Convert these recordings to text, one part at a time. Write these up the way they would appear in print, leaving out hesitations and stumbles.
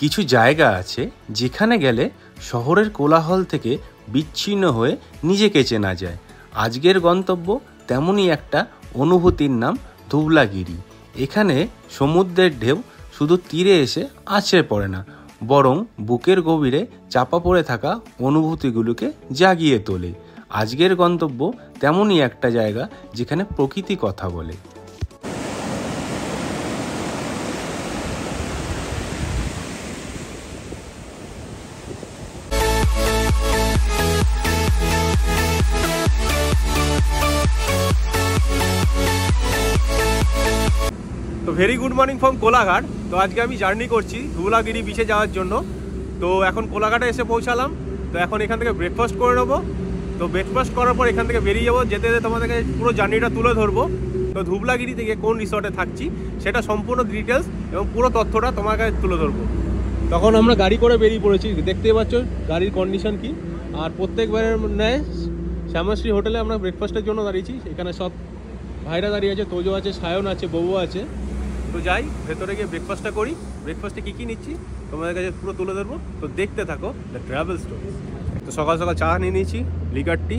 কিছু জায়গা আছে যেখানে গেলে শহরের কোলাহল থেকে বিচ্ছিন্ন হয়ে নিজেকে চেনা যায়। আজকের গন্তব্য তেমনই একটা অনুভূতির নাম ধুবলাগিরি। এখানে সমুদ্রের ঢেউ শুধু তীরে এসে আছড়ে পড়ে না, বরং বুকের গভীরে চাপা পড়ে থাকা অনুভূতিগুলোকে জাগিয়ে তোলে। আজকের গন্তব্য তেমনই একটা জায়গা যেখানে প্রকৃতি কথা বলে। তো very good morning from Kolaghat. তো আজকে আমি জার্নি করছি ধুবলাগিরি বিচে যাওয়ার জন্য। তো এখন কোলাঘাটে এসে পৌঁছালাম। তো এখন এখান থেকে ব্রেকফাস্ট করে নেবো। তো ব্রেকফাস্ট করার পর এখান থেকে বেরিয়ে যাবো। যেতে যেতে তোমাদেরকে পুরো জার্নিটা তুলে ধরবো। তো ধুবলাগিরি থেকে কোন রিসর্টে থাকছি সেটা সম্পূর্ণ ডিটেলস এবং পুরো তথ্যটা তোমার কাছে তুলে ধরবো। তখন আমরা গাড়ি করে বেরিয়ে পড়েছি, দেখতেই পাচ্ছ গাড়ির কন্ডিশন কি। আর প্রত্যেকবারের ন্যায় শ্যামাশ্রী হোটেলে আমরা ব্রেকফাস্টের জন্য দাঁড়িয়েছি। এখানে সব ভাইরা দাঁড়িয়ে আছে, তোজো আছে, সায়ন আছে, বউ আছে। তো যাই ভেতরে গিয়ে ব্রেকফাস্টটা করি। ব্রেকফাস্টে কী কী নিচ্ছি তোমাদের কাছে পুরো তুলে ধরবো। তো দেখতে থাকো দ্য ট্রাভেল স্টোরি। তো সকাল সকাল চা নিয়ে নিয়েছি, লিকার টি।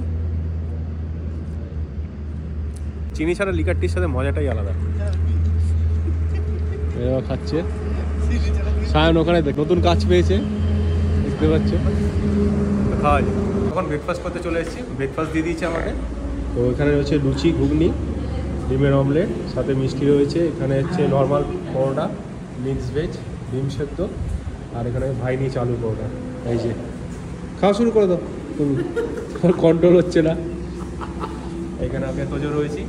চিনি ছাড়া লিকার টির সাথে মজাটাই আলাদা। এরা খাচ্ছে, সায়ন ওখানে নতুন কাজ পেয়েছে, দেখতে পাচ্ছ। তো খাওয়া যায়। তখন ব্রেকফাস্ট করতে চলে এসেছি, ব্রেকফাস্ট দিয়ে দিয়েছে আমাকে। তো এখানে হচ্ছে লুচি, ঘুগনি, ডিমের অমলেট, সাথে মিষ্টি রয়েছে। এখানে হচ্ছে নর্মাল পরোটা, মিক্স ভেজ, ডিম সেদ্ধ, আর এখানে ভাই নিয়েছে আলু পরোটা। এই যে খাওয়া শুরু করে দাও, তুমি কন্ট্রোল হচ্ছে না। এখানে আগে তোজো রয়েছি,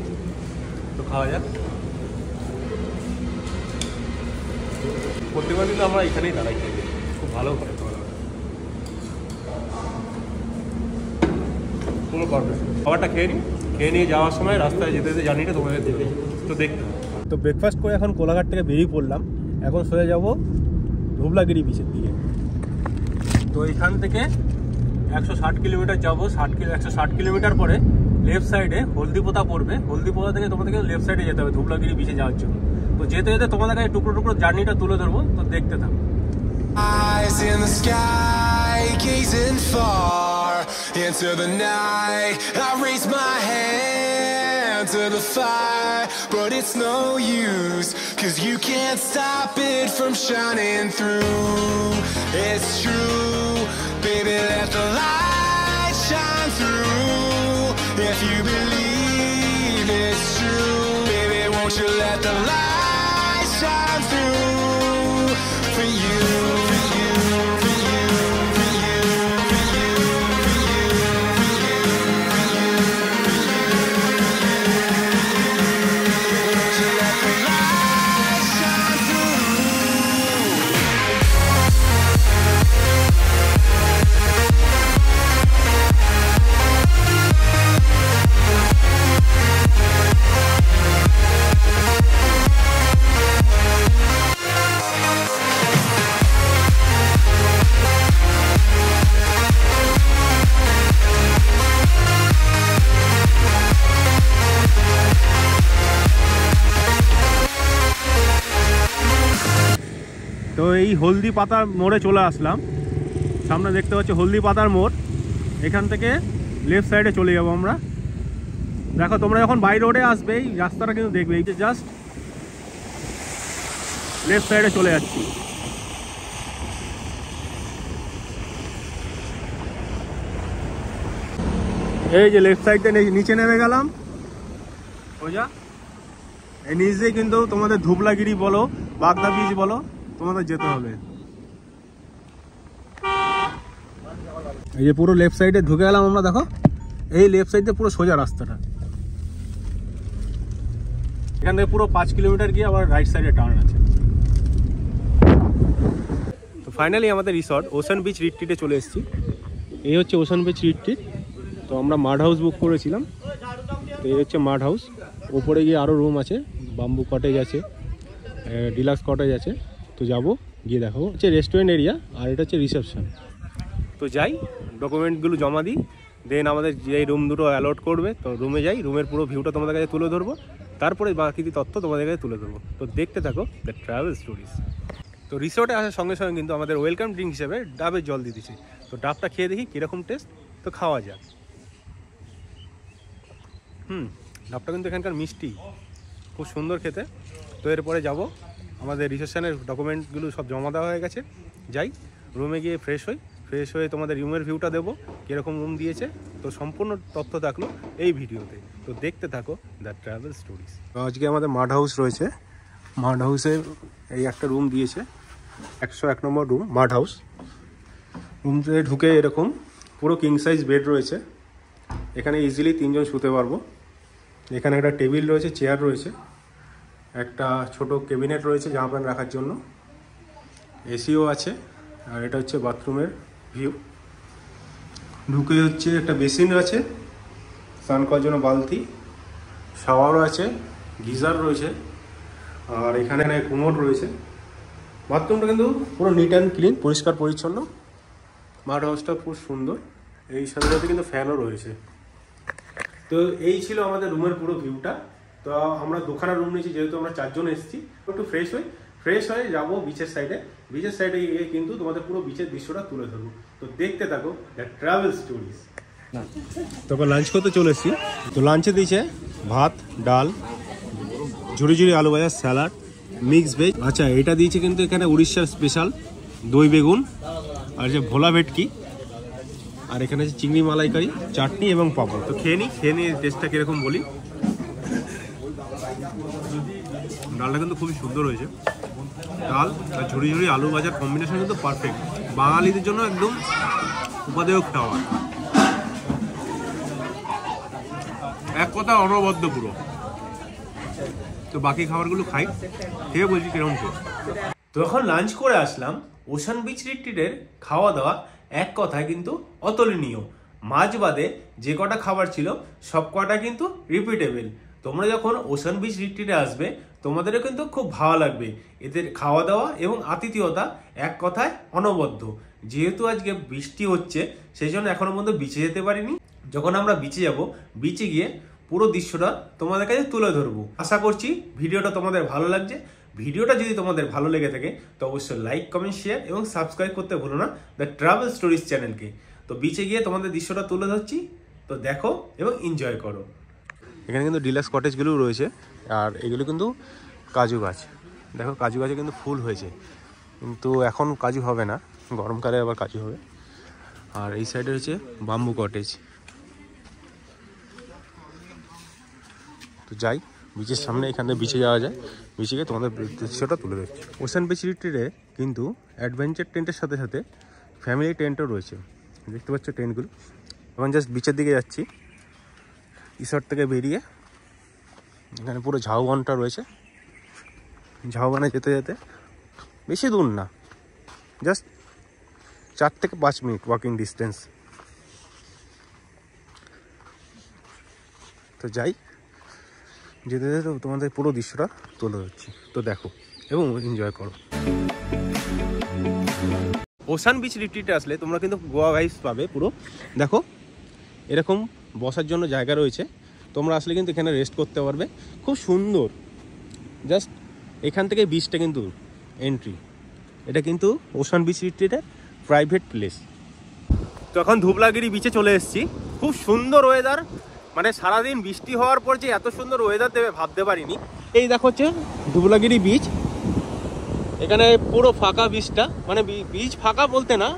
তো খাওয়া যাক। প্রত্যেকবার কিন্তু আমরা এখানেই দাঁড়াই, খুব ভালো করে পুরো পারফেক্ট। খাবারটা খেয়ে নিই, খেয়ে নিয়ে যাওয়ার সময় রাস্তায় যেতে যেতে জার্নিটা তোমাদের দেবে। তো দেখতে তো ব্রেকফাস্ট করে এখন কোলাঘাট থেকে বেরিয়ে পড়লাম। এখন সোজা যাব ধুবলাগিরি বিচের দিকে। তো এখান থেকে 160 কিলোমিটার যাবো। 160 কিলোমিটার পরে লেফট সাইডে হলদিপোতা পড়বে। হলদিপোতা থেকে তোমাদেরকে লেফট সাইডে যেতে হবে ধুবলাগিরি বিচে যাওয়ার জন্য। তো যেতে যেতে তোমাদের কাছে টুকরো টুকরো জার্নিটা তুলে ধরবো। তো দেখতে থাকো। Eyes in the sky, gazing far into the night. I raise my hand to the fire, but it's no use, 'cause you can't stop it from shining through. It's true, baby, let the light shine through. If you believe it's true, baby, won't you let the light shine through for you. তো এই হলদি পাতার মোড়ে চলে আসলাম। সামনে দেখতে পাচ্ছি হলদি পাতার মোড়। এখান থেকে লেফট সাইডে চলে যাবো আমরা। দেখো তোমরা যখন বাই রোডে আসবে এই রাস্তাটা কিন্তু দেখবে, এই যে জাস্ট লেফট সাইডে চলে যাচ্ছি। এই যে লেফট সাইডে নিচে নেমে গেলাম ওজা। এই নিচ দিয়ে কিন্তু তোমাদের ধুবলাগিরি বলো, বাগদা বিচ বলো, তোমাদের যেতে হবে। এই যে পুরো লেফট সাইডে ঢুকে গেলাম আমরা। দেখো এই লেফট সাইডে পুরো সোজা রাস্তাটা। এখান থেকে পুরো 5 কিলোমিটার গিয়ে আবার রাইট সাইডে টার্ন আছে। তো ফাইনালি আমাদের রিসর্ট ওশান বিচ রিট্রিটে চলে এসেছি। এই হচ্ছে ওশান বিচ রিট্রিট। তো আমরা মাড হাউস বুক করেছিলাম। তো এই হচ্ছে মাড হাউস। ওপরে গিয়ে আরও রুম আছে, বাম্বু কটেজ আছে, ডিলাক্স কটেজ আছে। তো যাবো, গিয়ে দেখাবো। হচ্ছে রেস্টুরেন্ট এরিয়া, আর এটা হচ্ছে রিসেপশন। তো যাই, ডকুমেন্টগুলো জমা দিই, দেন আমাদের যেই রুম দুটো অ্যালট করবে তো রুমে যাই। রুমের পুরো ভিউটা তোমাদের কাছে তুলে ধরবো, তারপরে বাকি তথ্য তোমাদের কাছে তুলে ধরবো। তো দেখতে থাকো দ্য ট্রাভেল স্টোরিজ। তো রিসোর্টে আসার সঙ্গে সঙ্গে কিন্তু আমাদের ওয়েলকাম ড্রিঙ্ক হিসেবে ডাবের জল দিয়ে দিচ্ছে। তো ডাবটা খেয়ে দেখি কীরকম টেস্ট, তো খাওয়া যাক। ডাবটা কিন্তু এখানকার মিষ্টি, খুব সুন্দর খেতে। তো এরপরে যাব, আমাদের রিসেপশনের ডকুমেন্টগুলো সব জমা দেওয়া হয়ে গেছে, যাই রুমে গিয়ে ফ্রেশ হয়ে তোমাদের রুমের ভিউটা দেবো, কীরকম রুম দিয়েছে। তো সম্পূর্ণ তথ্য থাকলো এই ভিডিওতে, তো দেখতে থাকো দ্য ট্রাভেল স্টোরিজ। আজকে আমাদের মাড হাউস রয়েছে, মাড হাউসে এই একটা রুম দিয়েছে, 101 নম্বর রুম মাড হাউস। রুমতে ঢুকে এরকম পুরো কিং সাইজ বেড রয়েছে, এখানে ইজিলি 3 জন শুতে পারবো। এখানে একটা টেবিল রয়েছে, চেয়ার রয়েছে, একটা ছোট ক্যাবিনেট রয়েছে জামা প্যান্ট রাখার জন্য, এসিও আছে। আর এটা হচ্ছে বাথরুমের ভিউ। ঢুকে হচ্ছে একটা বেসিন আছে, স্নান করার জন্য বালতি, শাওয়ারও আছে, গিজার রয়েছে, আর এখানে কোমোড রয়েছে। বাথরুমটা কিন্তু পুরো নিট অ্যান্ড ক্লিন, পরিষ্কার পরিচ্ছন্ন। মাড হাউসটা খুব সুন্দর, এই সাথে সাথে কিন্তু ফ্যানও রয়েছে। তো এই ছিল আমাদের রুমের পুরো ভিউটা। তো আমরা দুখানা রুম নিয়েছি, যেহেতু আমরা 4 জন এসেছি। একটু ফ্রেশ হয়ে যাবো বিচের সাইডে গিয়ে কিন্তু তোমাদের পুরো বিচের দৃশ্যটা তুলে ধরবো। তো দেখতে থাকো দ্য ট্রাভেল স্টোরিজ। তারপর লাঞ্চ করতে চলে এসেছি। তো লাঞ্চে দিয়েছে ভাত, ডাল, ঝুড়ি আলু ভাজা, স্যালাড, মিক্স ভেজ। আচ্ছা, এটা দিয়েছে কিন্তু এখানে উড়িষ্যার স্পেশাল দই বেগুন, আর যে ভোলা ভেটকি, আর এখানে আছে চিংড়ি মালাইকারি, চাটনি এবং পাপড়। তো খেয়ে নিয়ে টেস্টটা কীরকম বলি। ডালটা কিন্তু খুবই সুন্দর হয়েছে, ডাল আর ঝুড়ি আলু ভাজার কম্বিনেশন কিন্তু পারফেক্ট, বাঙালিদের জন্য একদম উপাদেয় খাওয়া, এক কথা অনবদ্য পুরো। তো বাকি খাবারগুলো খেয়ে বলছি কিরকম টেস্ট। তো এখন লাঞ্চ করে আসলাম। ওশান বিচ রিট্রিটের খাওয়া দাওয়া এক কথায় কিন্তু অতুলনীয়। মাছ বাদে যে কটা খাবার ছিল সব কটা কিন্তু রিপিটেবল। তোমরা যখন ওশান বিচ রিট্রিটে আসবে তোমাদেরও কিন্তু খুব ভালো লাগবে। এদের খাওয়া দাওয়া এবং আতিথেয়তা এক কথায় অনবদ্য। যেহেতু আজকে বৃষ্টি হচ্ছে সেই জন্য এখনো পর্যন্ত বিচে যেতে পারিনি। যখন আমরা বিচে যাব, বিচে গিয়ে পুরো দৃশ্যটা তোমাদের কাছে তুলে ধরবো। আশা করছি ভিডিওটা তোমাদের ভালো লাগছে। ভিডিওটা যদি তোমাদের ভালো লেগে থাকে তো অবশ্যই লাইক, কমেন্ট, শেয়ার এবং সাবস্ক্রাইব করতে ভুলো না দ্য ট্রাভেল স্টোরিজ চ্যানেলকে। তো বিচে গিয়ে তোমাদের দৃশ্যটা তুলে ধরছি, তো দেখো এবং এনজয় করো। এখানে কিন্তু ডিলাক্স কটেজগুলোও রয়েছে, আর এগুলো কিন্তু কাজু গাছ। দেখো কাজু গাছে কিন্তু ফুল হয়েছে, কিন্তু এখন কাজু হবে না, গরমকালে আবার কাজু হবে। আর এই সাইডে হচ্ছে বাম্বু কটেজ। তো যাই বিচের সামনে, এখানে বিচে যাওয়া যায়, বিচে গিয়ে তোমাদের দৃশ্যটা তুলে দিচ্ছি। ওশান বিচ রিট্রিটে কিন্তু অ্যাডভেঞ্চার টেন্টের সাথে সাথে ফ্যামিলি টেন্টও রয়েছে, দেখতে পাচ্ছ টেন্টগুলো। এখন জাস্ট বিচের দিকে যাচ্ছি, রিসর্ট থেকে বেরিয়ে। এখানে পুরো ঝাউবনটা রয়েছে, ঝাউবনে যেতে যেতে বেশি দূর না, জাস্ট 4 থেকে 5 মিনিট ওয়াকিং ডিস্টেন্স। তো যাই, যেতে যেতে তোমাদের পুরো দৃশ্যটা তুলে ধরছি, তো দেখো এবং এনজয় করো। ওশান বিচ রিট্রিটে আসলে তোমরা কিন্তু গোয়া ভাইবস পাবে পুরো। দেখো এরকম বসার জন্য জায়গা রয়েছে, তোমরা আসলে কিন্তু এখানে রেস্ট করতে পারবে, খুব সুন্দর। জাস্ট এখান থেকে বিচটা কিন্তু এন্ট্রি, এটা কিন্তু ওশান বিচ রিট্রিটের প্রাইভেট প্লেস। তো এখন ধুবলাগিরি বিচে চলে এসেছি, খুব সুন্দর ওয়েদার। মানে সারাদিন বৃষ্টি হওয়ার পর যে এত সুন্দর ওয়েদার দেবে ভাবতে পারিনি। এই দেখো হচ্ছে ধুবলাগিরি বিচ, এখানে পুরো ফাঁকা বিচটা, মানে বিচ ফাঁকা বলতে না,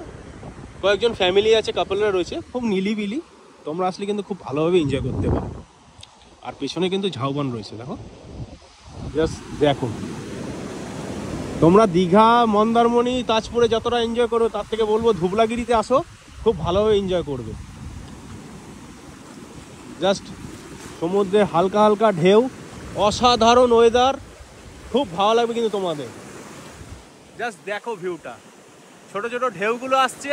কয়েকজন ফ্যামিলি আছে, কাপলরা রয়েছে, খুব নিলিবিলি। তোমরা আসলে কিন্তু খুব ভালোভাবে এনজয় করতে পারো। আর পেছনে কিন্তু ঝাউবন রয়েছে, দেখো জাস্ট দেখো। তোমরা দীঘা, মন্দারমণি, তাজপুরে যতটা এনজয় করো তার থেকে বলবো ধুবলাগিরিতে আসো, খুব ভালোভাবে এনজয় করবে। জাস্ট সমুদ্রে হালকা হালকা ঢেউ, অসাধারণ ওয়েদার, খুব ভালো লাগবে কিন্তু তোমাদের। জাস্ট দেখো ভিউটা, ছোট ছোট ঢেউগুলো আসছে,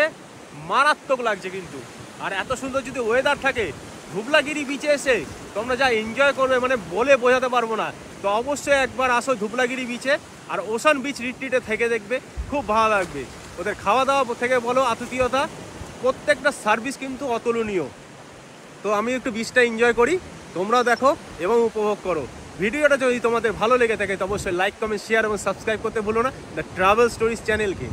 মারাত্মক লাগছে কিন্তু। আর এত সুন্দর যদি ওয়েদার থাকে, ধুবলাগিরি বিচে এসে তোমরা যা এনজয় করবে মানে বলে বোঝাতে পারবো না। তো অবশ্যই একবার আসো ধুবলাগিরি বিচে, আর ওশান বিচ রিট্রিটে থেকে দেখবে, খুব ভালো লাগবে। ওদের খাওয়া দাওয়া থেকে বলো, আতিথেয়তা, প্রত্যেকটা সার্ভিস কিন্তু অতুলনীয়। তো আমি একটু বিচটা এনজয় করি, তোমরাও দেখো এবং উপভোগ করো। ভিডিওটা যদি তোমাদের ভালো লেগে থাকে তো অবশ্যই লাইক, কমেন্ট, শেয়ার এবং সাবস্ক্রাইব করতে ভুলো না দ্য ট্রাভেল স্টোরিজ চ্যানেলকে।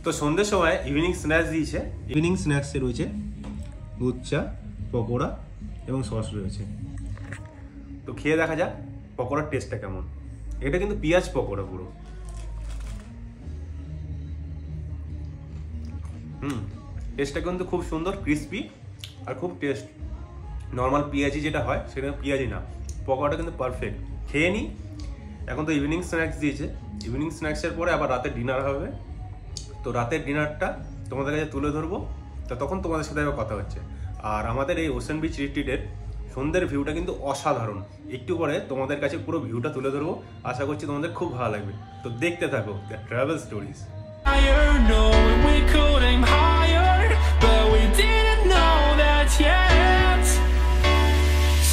তো সন্ধ্যের সময় ইভিনিং স্ন্যাক্স দিয়েছে। ইভিনিং স্ন্যাক্সে রয়েছে দুধ চা, পকোড়া এবং সস রয়েছে। তো খেয়ে দেখা যাক পকোড়ার টেস্টটা কেমন। এটা কিন্তু পেঁয়াজ পকোড়া পুরো। টেস্টটা কিন্তু খুব সুন্দর, ক্রিস্পি আর খুব টেস্ট। নর্মাল পেঁয়াজি যেটা হয় সেটা পেঁয়াজি না, পকোড়াটা কিন্তু পারফেক্ট। খেয়ে নিই। এখন তো ইভিনিং স্ন্যাক্স দিয়েছে, ইভিনিং স্ন্যাক্সের পরে আবার রাতে ডিনার হবে। তো রাতের ডিনারটা তোমাদের কাছে তুলে ধরবো, তো তখন তোমাদের সাথে আবার কথা হচ্ছে। আর আমাদের এই ওশান বিচ রিট্রিটের সন্ধ্যের ভিউটা কিন্তু অসাধারণ। একটু পরে তোমাদের কাছে পুরো ভিউটা তুলে ধরবো, আশা করছি তোমাদের খুব ভালো লাগবে। তো দেখতে থাকো the travel stories.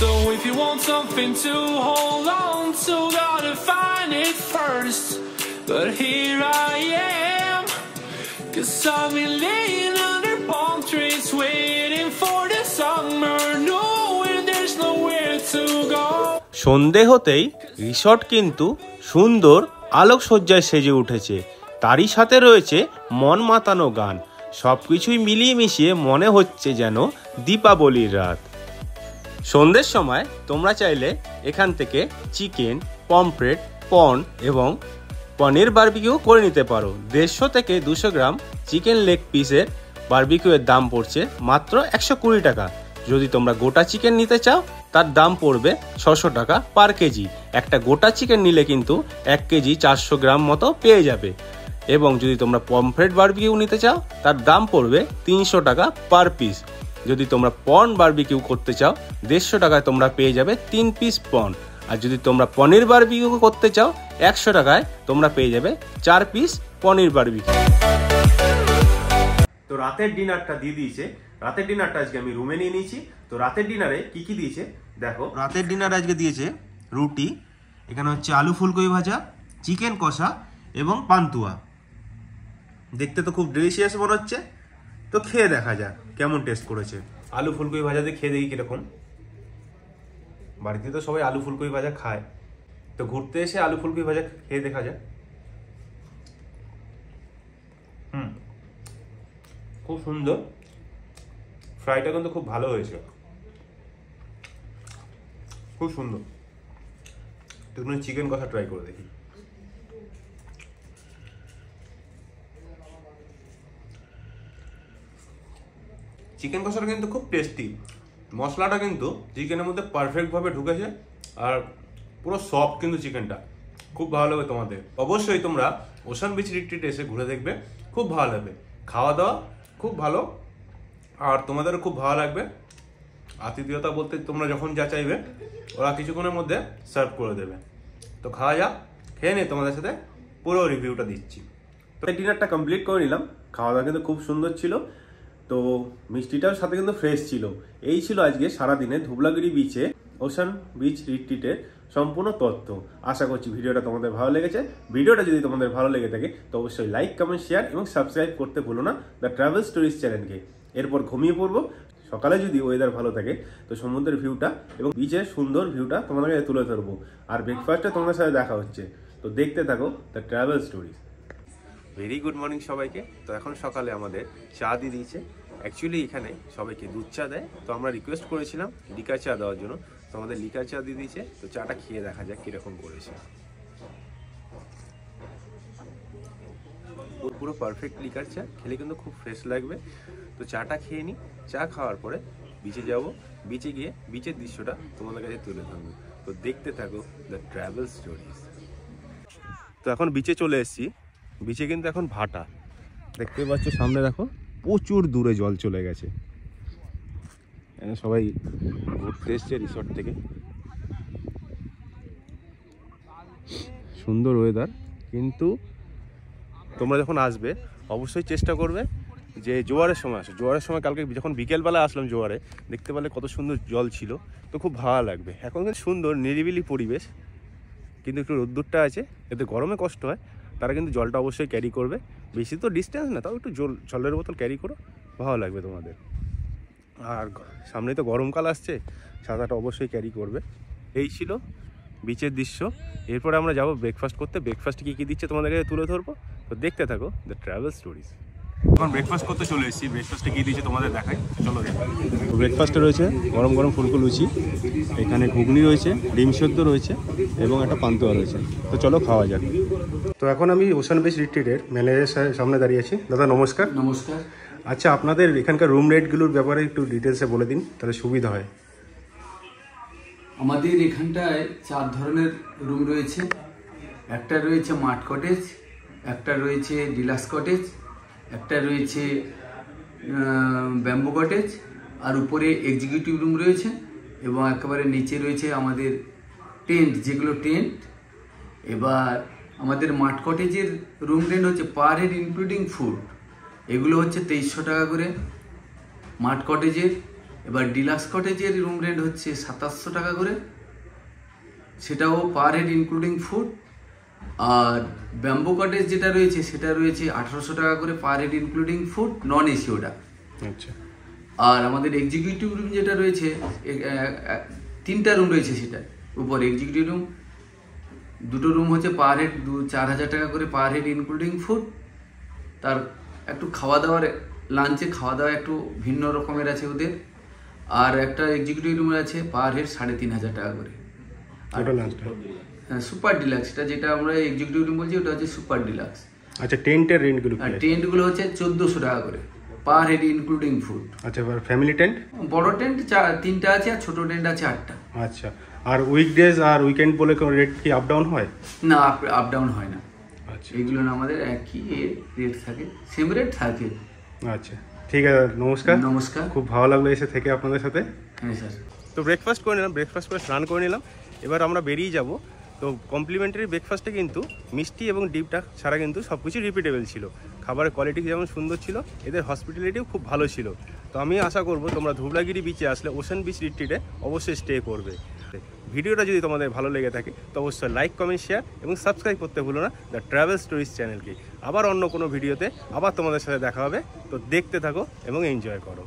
So if you want something to hold on to, gotta find it first. But here I am, 'cause I've been laying under palm trees waiting for the summer, knowing there's nowhere to go. সন্ধে হতেই resort কিন্তু সুন্দর আলোকসজ্জায় সেজে উঠেছে। তারই সাথে রয়েছে মন মাতানো গান। সবকিছুই মিলিয়ে মিশিয়ে মনে হচ্ছে যেন দীপাবলির রাত। সন্ধ্যের সময় তোমরা চাইলে এখান থেকে চিকেন, পমফ্রেট, পন এবং পনির বারবিকিউ করে নিতে পারো। 150 থেকে 200 গ্রাম চিকেন লেগ পিসের বারবিকিউয়ের দাম পড়ছে মাত্র 120 টাকা। যদি তোমরা গোটা চিকেন নিতে চাও তার দাম পড়বে 600 টাকা পার কেজি। একটা গোটা চিকেন নিলে কিন্তু 1 কেজি 400 গ্রাম মতো পেয়ে যাবে। এবং যদি তোমরা পমফ্রেট বারবিকিউ নিতে চাও তার দাম পড়বে 300 টাকা পার পিস। যদি তোমরা পন বারবিকিউ করতে চাও 150 টাকায় তোমরা পেয়ে যাবে 3 পিস পন। আর যদি তোমরা পনির বারবিকিউ করতে চাও 100 টাকায় তোমরা পেয়ে যাবে 4 পিস পনির বারবিকিউ। তো রাতের ডিনারটা দিয়ে দিয়েছে। রাতের ডিনারটা আজকে আমি রুমে নিয়ে নিয়েছি। তো রাতের ডিনারে কি কি দিয়েছে দেখো। রাতের ডিনার আজকে দিয়েছে রুটি, এখানে হচ্ছে আলু ফুলকপি ভাজা, চিকেন কষা এবং পান্তুয়া। দেখতে তো খুব ডেলিশিয়াস মনে হচ্ছে। তো খেয়ে দেখা যাক কেমন টেস্ট করেছে। আলু ফুলকপি ভাজা দিয়ে খেয়ে দেখি কিরকম। বাড়িতে তো সবাই আলু ফুলকপি ভাজা খায়, তো ঘুরতে এসে আলু ফুলকপি ভাজা খেয়ে দেখা যাক। খুব সুন্দর। ফ্রাইটা কিন্তু খুব ভালো হয়েছে, খুব সুন্দর। তুমি চিকেন কষা ট্রাই করে দেখি। চিকেন কষাটা কিন্তু খুব টেস্টি। মশলাটা কিন্তু চিকেনের মধ্যে পারফেক্টভাবে ঢুকেছে আর পুরো সফট কিন্তু চিকেনটা। খুব ভালো লাগবে তোমাদের। অবশ্যই তোমরা ওশান বিচ রিট্রিট এসে ঘুরে দেখবে, খুব ভালো লাগবে। খাওয়া দাওয়া খুব ভালো আর তোমাদেরও খুব ভালো লাগবে। আতিথেয়তা বলতে তোমরা যখন যা চাইবে ওরা কিছুক্ষণের মধ্যে সার্ভ করে দেবে। তো খাওয়া যাক, খেয়ে নিয়ে তোমাদের সাথে পুরো রিভিউটা দিচ্ছি। তো ডিনারটা কমপ্লিট করে নিলাম। খাওয়া দাওয়া কিন্তু খুব সুন্দর ছিল। তো মিষ্টিটাও সাথে কিন্তু ফ্রেশ ছিল। এই ছিল আজকে সারাদিনে ধুবলাগিরি বিচে ওশান বিচ রিট্রিটের সম্পূর্ণ তথ্য। আশা করছি ভিডিওটা তোমাদের ভালো লেগেছে। ভিডিওটা যদি তোমাদের ভালো লেগে থাকে তো অবশ্যই লাইক, কমেন্ট, শেয়ার এবং সাবস্ক্রাইব করতে ভুলো না দ্য ট্রাভেল স্টোরিজ চ্যানেলকে। এরপর ঘুমিয়ে পড়বো। সকালে যদি ওয়েদার ভালো থাকে তো সমুদ্রের ভিউটা এবং বিচের সুন্দর ভিউটা তোমাদের কাছে তুলে ধরবো। আর ব্রেকফাস্টটা তোমাদের সাথে দেখা হচ্ছে। তো দেখতে থাকো the travel stories. Very good morning সবাইকে। তো এখন সকালে আমাদের চা দিয়ে দিয়েছে। অ্যাকচুয়ালি এখানে সবাইকে দুধ চা দেয়, তো আমরা রিকোয়েস্ট করেছিলাম লিকার চা দেওয়ার জন্য, তো আমাদের লিকার চা দিয়ে দিয়েছে। তো চাটা খেয়ে দেখা যাক কীরকম করেছে। পুরো পারফেক্ট লিকার চা, খেলে কিন্তু খুব ফ্রেশ লাগবে। তো চাটা খেয়ে নিই, চা খাওয়ার পরে বিচে যাব, বিচে গিয়ে বিচের দৃশ্যটা তোমাদের কাছে তুলে ধরবো। তো দেখতে থাকো দ্য ট্রাভেল স্টোরিজ। তো এখন বিচে চলে এসেছি, বিচে কিন্তু এখন ভাটা দেখতে পাচ্ছ, সামনে দেখো প্রচুর দূরে জল চলে গেছে। সবাই ঘুরতে এসছে রিসর্ট থেকে, সুন্দর ওয়েদার। কিন্তু তোমরা যখন আসবে অবশ্যই চেষ্টা করবে যে জোয়ারের সময় আসো। জোয়ারের সময় কালকে যখন বিকেলবেলা আসলাম জোয়ারে, দেখতে পেলে কত সুন্দর জল ছিল, তো খুব ভালো লাগবে। এখন কিন্তু সুন্দর নিরিবিলি পরিবেশ, কিন্তু একটু রোদ্দুরটা আছে, এতে গরমে কষ্ট হয়। তারা কিন্তু জলটা অবশ্যই ক্যারি করবে, বেশি তো ডিস্টেন্স না, তাও একটু জলের বোতল ক্যারি করো, ভালো লাগবে তোমাদের। আর সামনে তো গরমকাল আসছে, ছাতাটা অবশ্যই ক্যারি করবে। এই ছিল বিচের দৃশ্য। এরপরে আমরা যাব ব্রেকফাস্ট করতে। ব্রেকফাস্টে কী কী দিচ্ছে তোমাদের কাছে তুলে ধরবো, তো দেখতে থাকো দ্য ট্রাভেল স্টোরিজ। এখন ব্রেকফাস্ট করতে চলে এসেছি, ব্রেকফাস্টে কী দিচ্ছে তোমাদের দেখাই, চলো দেখো। ব্রেকফাস্টে রয়েছে গরম গরম ফুলকো লুচি, এখানে ঘুগনি রয়েছে, ডিম সেদ্ধ রয়েছে এবং একটা পান্তুয়া রয়েছে। তো চলো খাওয়া যাক। তো এখন আমি ওশান বিচ রিট্রিটের ম্যানেজারের সামনে দাঁড়িয়ে আছি। দাদা নমস্কার। নমস্কার। আচ্ছা, আপনাদের এখানকার রুম রেটগুলোর ব্যাপারে একটু ডিটেলসে বলে দিন, তাহলে সুবিধা হয়। আমাদের এখানটায় 4 ধরনের রুম রয়েছে। একটা রয়েছে মাড কটেজ, একটা রয়েছে ডিলাক্স কটেজ, একটা রয়েছে ব্যাম্বু কটেজ, আর উপরে এক্সিকিউটিভ রুম রয়েছে, এবং একেবারে নিচে রয়েছে আমাদের টেন্ট, যেগুলো টেন্ট। এবার আমাদের মাড কটেজের রুম রেন্ট হচ্ছে পার হেড ইনক্লুডিং ফুড, এগুলো হচ্ছে 2300 টাকা করে মাড কটেজের। এবার ডিলাক্স কটেজের রুম রেন্ট হচ্ছে 2700 টাকা করে, সেটাও পার হেড ইনক্লুডিং ফুড। আর ব্যাম্বু কটেজ যেটা রয়েছে সেটা রয়েছে 1800 টাকা করে per head including food, non AC ওটা। আচ্ছা। আর আমাদের এক্সিকিউটিভ রুম যেটা রয়েছে, 3টা রুম রয়েছে, সেটা উপর এক্সিকিউটিভ রুম, 2টো রুম হচ্ছে পার হেড 4000 টাকা করে পার হেড ইনক্লুডিং ফুড। তার একটু খাওয়া দাওয়ার, লাঞ্চে খাওয়া দাওয়া একটু ভিন্ন রকমের আছে ওদের। আর একটা এক্সিকিউটিভ রুম আছে পার হেড 3500 টাকা করে। সুপার ডিলাক্স, যেটা আমরা এক্সিকিউটিভ রুম বলছি, ওটা হচ্ছে সুপার ডিলাক্স। আচ্ছা, টেন্টের রেন্টগুলো? আর টেন্টগুলো হচ্ছে 1400 টাকা করে পার হেড ইনক্লুডিং ফুড। আচ্ছা, ফ্যামিলি টেন্ট? বড় টেন্ট 3টা আছে, আর ছোট টেন্ট আছে 8টা। আচ্ছা, আর উইকডেজ আর উইকেন্ড বলে কোনো রেট কি আপ ডাউন হয়? না, আপ ডাউন হয় না। আচ্ছা, এগুলো না, আমাদের একই রেট থাকে, সেম রেট থাকে। আচ্ছা, ঠিক আছে, নমস্কার। নমস্কার, খুব ভালো লাগলো এসে থেকে আপনাদের সাথে। হ্যাঁ স্যার। তো ব্রেকফাস্ট করে নিলাম, ব্রেকফাস্ট করে স্নান করে নিলাম, এবার আমরা বেরিয়ে যাব। তো কমপ্লিমেন্টারি ব্রেকফাস্টে কিন্তু মিষ্টি এবং ডিপটা ছাড়া কিন্তু সব কিছু রিপিটেবল ছিল। খাবারের কোয়ালিটি যেমন সুন্দর ছিল, এদের হসপিটালিটিও খুব ভালো ছিল। তো আমি আশা করব তোমরা ধুবলাগিরি বিচে আসলে ওশান বিচ রিট্রিটে অবশ্যই স্টে করবে। ভিডিওটা যদি তোমাদের ভালো লেগে থাকে তো অবশ্যই লাইক, কমেন্ট, শেয়ার এবং সাবস্ক্রাইব করতে ভুলো না দ্য ট্রাভেল স্টোরিজ চ্যানেলকে। আবার অন্য কোনো ভিডিওতে আবার তোমাদের সাথে দেখা হবে। তো দেখতে থাকো এবং এনজয় করো।